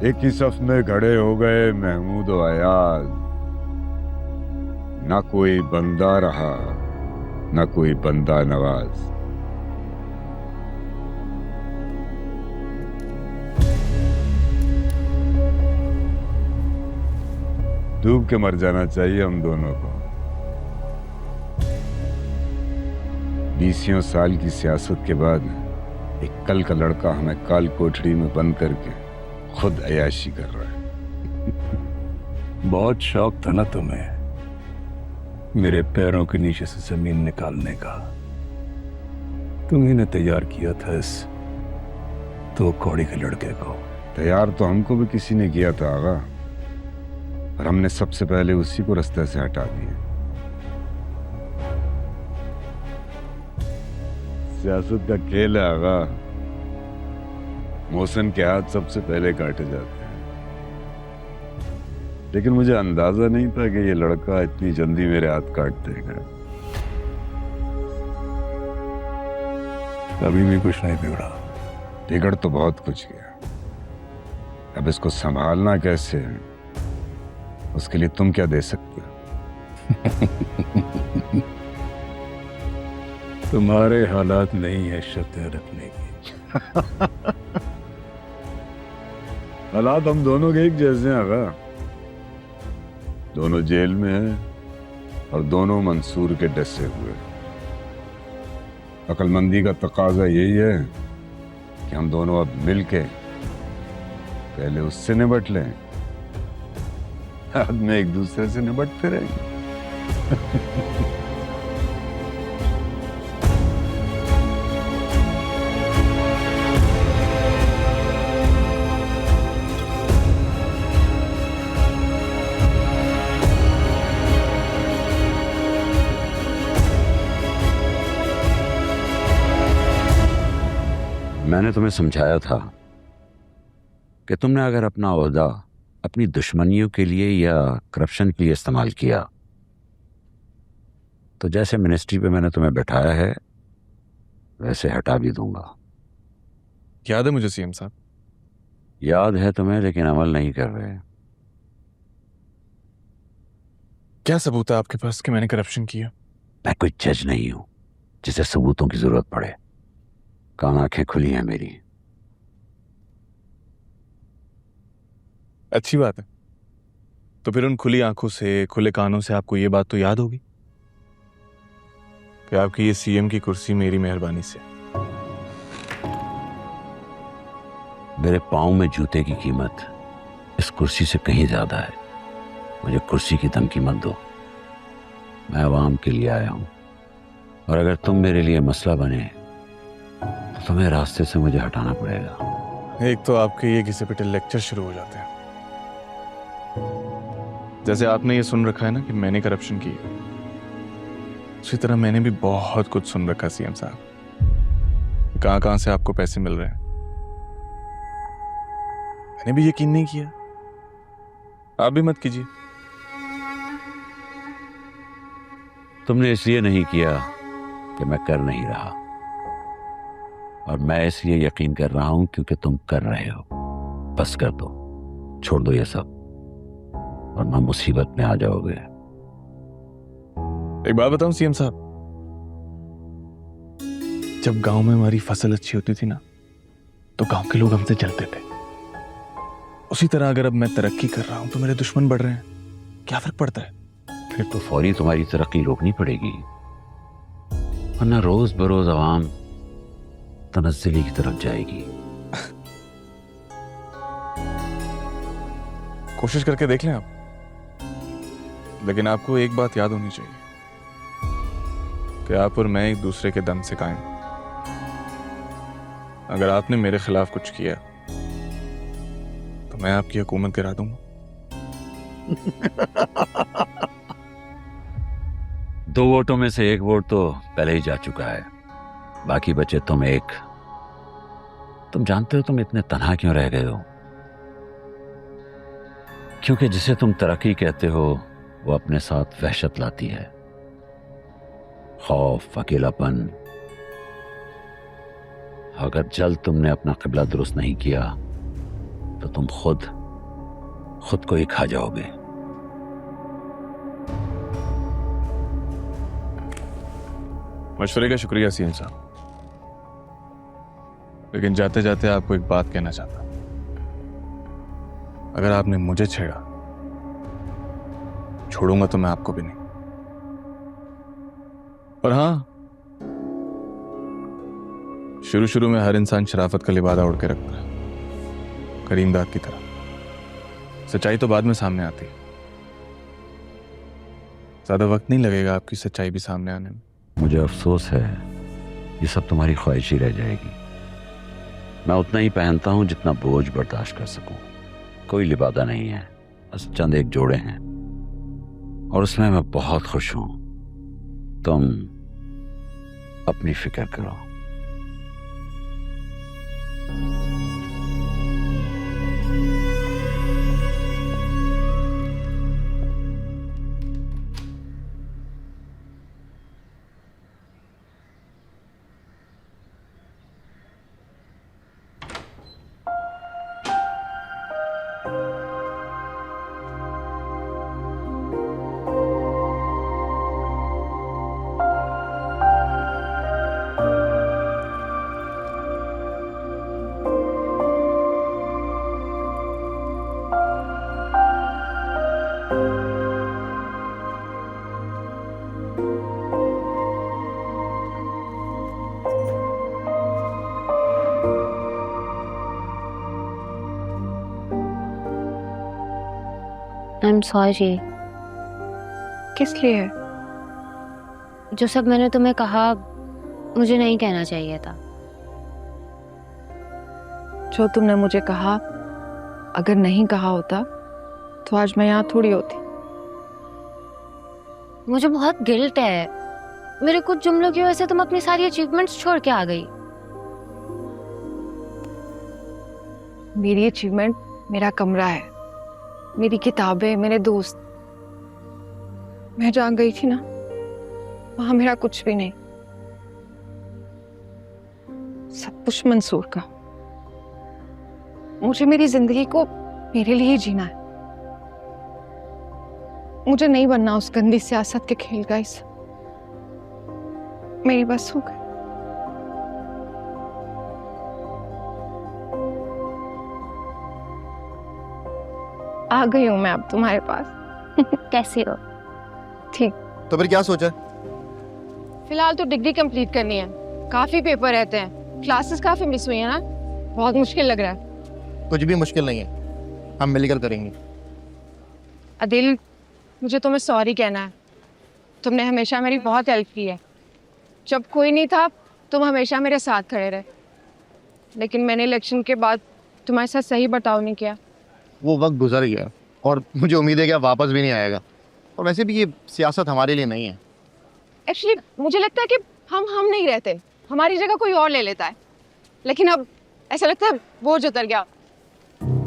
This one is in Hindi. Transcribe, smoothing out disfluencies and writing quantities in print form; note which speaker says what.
Speaker 1: एक ही सफ में खड़े हो गए महमूद और अयाज। ना कोई बंदा रहा, ना कोई बंदा नवाज। डूब के मर जाना चाहिए हम दोनों को। 20 साल की सियासत के बाद एक कल का लड़का हमें काल कोठड़ी में बंद करके खुद अयाशी कर रहा है।
Speaker 2: बहुत शौक था ना तुम्हें मेरे पैरों के नीचे से जमीन निकालने का। तुम्ही ने तैयार किया था इस दो कौड़ी के लड़के को।
Speaker 1: तैयार तो हमको भी किसी ने किया था आगा, और हमने सबसे पहले उसी को रास्ते से हटा दिया। सियासत का खेल है आगा, मोहसिन के हाथ सबसे पहले काटे जाते हैं। लेकिन मुझे अंदाजा नहीं था कि ये लड़का इतनी जल्दी मेरे हाथ काट देगा।
Speaker 2: अभी भी कुछ नहीं बिगड़ा।
Speaker 1: बिगड़ तो बहुत कुछ गया। अब इसको संभालना कैसे है, उसके लिए तुम क्या दे सकते हो?
Speaker 2: तुम्हारे हालात नहीं है शर्तें रखने की।
Speaker 1: हालात हम दोनों के एक जैसे हैं आगा। दोनों जेल में हैं और दोनों मंसूर के डसे हुए। अक्लमंदी का तकाजा यही है कि हम दोनों अब मिलके पहले उससे निपट लें, बाद में एक दूसरे से निपटते रहेंगे।
Speaker 3: मैंने तुम्हें समझाया था कि तुमने अगर अपना ओहदा अपनी दुश्मनियों के लिए या करप्शन के लिए इस्तेमाल किया तो जैसे मिनिस्ट्री पे मैंने तुम्हें बैठाया है वैसे हटा भी दूंगा।
Speaker 4: याद है मुझे सीएम साहब।
Speaker 3: याद है तुम्हें, लेकिन अमल नहीं कर रहे।
Speaker 4: क्या सबूत है आपके पास कि मैंने करप्शन किया?
Speaker 3: मैं कोई जज नहीं हूं जिसे सबूतों की जरूरत पड़े। कान आंखें खुली हैं मेरी।
Speaker 4: अच्छी बात है। तो फिर उन खुली आंखों से, खुले कानों से आपको ये बात तो याद होगी कि आपकी ये सीएम की कुर्सी मेरी मेहरबानी से।
Speaker 3: मेरे पांव में जूते की कीमत इस कुर्सी से कहीं ज्यादा है। मुझे कुर्सी की धमकी मत दो। मैं आवाम के लिए आया हूं, और अगर तुम मेरे लिए मसला बने तो तुम्हें रास्ते से मुझे हटाना पड़ेगा।
Speaker 4: एक तो आपके ये घिसे पिटे लेक्चर शुरू हो जाते हैं। जैसे आपने ये सुन रखा है ना कि मैंने करप्शन की, उसी तरह मैंने भी बहुत कुछ सुन रखा सीएम साहब। कहां कहां से आपको पैसे मिल रहे हैं, मैंने भी यकीन नहीं किया। आप भी मत कीजिए।
Speaker 3: तुमने इसलिए नहीं किया कि मैं कर नहीं रहा, और मैं इसलिए यकीन कर रहा हूं क्योंकि तुम कर रहे हो। बस कर दो, छोड़ दो ये सब, वरना मुसीबत में आ जाओगे।
Speaker 4: एक बात बताऊं सीएम साहब, जब गांव में हमारी फसल अच्छी होती थी ना, तो गांव के लोग हमसे जलते थे। उसी तरह अगर अब मैं तरक्की कर रहा हूं तो मेरे दुश्मन बढ़ रहे हैं, क्या फर्क पड़ता है?
Speaker 3: फिर तो फौरी तुम्हारी तरक्की रोकनी पड़ेगी, वरना रोज बरोज आवाम तनज़्ज़ुली की तरफ जाएगी।
Speaker 4: कोशिश करके देख लें आप, लेकिन आपको एक बात याद होनी चाहिए कि आप और मैं एक दूसरे के दम से कायम। अगर आपने मेरे खिलाफ कुछ किया तो मैं आपकी हुकूमत गिरा दूंगा।
Speaker 3: 2 वोटों में से 1 वोट तो पहले ही जा चुका है, बाकी बचे तुम एक। तुम जानते हो तुम इतने तन्हा क्यों रह गए हो? क्योंकि जिसे तुम तरक्की कहते हो वो अपने साथ वहशत लाती है, खौफ, अकेलापन। अगर जल्द तुमने अपना क़िबला दुरुस्त नहीं किया तो तुम खुद को ही खा जाओगे।
Speaker 4: मशवरे का शुक्रिया सीएम साहब, लेकिन जाते जाते आपको एक बात कहना चाहता हूं। अगर आपने मुझे छेड़ा, छोड़ूंगा तो मैं आपको भी नहीं। और हाँ, शुरू शुरू में हर इंसान शराफत का लिबादा उड़ के रखता है, करीमदाद की तरह। सच्चाई तो बाद में सामने आती है। ज्यादा वक्त नहीं लगेगा आपकी सच्चाई भी सामने आने में।
Speaker 3: मुझे अफसोस है, ये सब तुम्हारी ख्वाहिश ही रह जाएगी। मैं उतना ही पहनता हूं जितना बोझ बर्दाश्त कर सकूं। कोई लिबादा नहीं है, बस चंद एक जोड़े हैं, और उसमें मैं बहुत खुश हूं। तुम अपनी फिक्र करो।
Speaker 5: I am sorry.
Speaker 6: किस लिए?
Speaker 5: जो सब मैंने तुम्हें कहा, मुझे नहीं कहना चाहिए था।
Speaker 6: जो तुमने मुझे कहा, अगर नहीं कहा होता तो आज मैं यहाँ थोड़ी होती।
Speaker 5: मुझे बहुत गिल्ट है। मेरे कुछ जुमलों की वजह से तुम अपनी सारी अचीवमेंट्स छोड़ के आ गई।
Speaker 6: मेरी अचीवमेंट मेरा कमरा है, मेरी किताबें, मेरे दोस्त। मैं जहाँ गई थी ना, वहां मेरा कुछ भी नहीं। सब कुछ मंसूर का। मुझे मेरी जिंदगी को मेरे लिए जीना है। मुझे नहीं बनना उस गंदी सियासत के खेल का हिस्सा। मेरी बस हो गई। आ गई हूं मैं अब तुम्हारे पास।
Speaker 5: कैसी हो?
Speaker 6: ठीक।
Speaker 7: तो फिर क्या सोचा?
Speaker 6: फिलहाल तो डिग्री कंप्लीट करनी है। काफी पेपर रहते हैं, क्लासेस काफी मिस हुई है ना, बहुत मुश्किल लग रहा है।
Speaker 7: कुछ भी मुश्किल नहीं है, हम मिलकर करेंगे।
Speaker 6: अदिल, मुझे तुम्हें सॉरी कहना है। तुमने हमेशा मेरी बहुत हेल्प की है। जब कोई नहीं था, तुम हमेशा मेरे साथ खड़े रहे, लेकिन मैंने इलेक्शन के बाद तुम्हारे साथ सही बर्ताव नहीं किया।
Speaker 7: वो वक्त गुजर गया और मुझे उम्मीद है कि अब वापस भी नहीं आएगा। और वैसे भी ये सियासत हमारे लिए नहीं है।
Speaker 6: एक्चुअली मुझे लगता है कि हम नहीं रहते, हमारी जगह कोई और ले लेता है। लेकिन अब ऐसा लगता है बोझ उतर गया।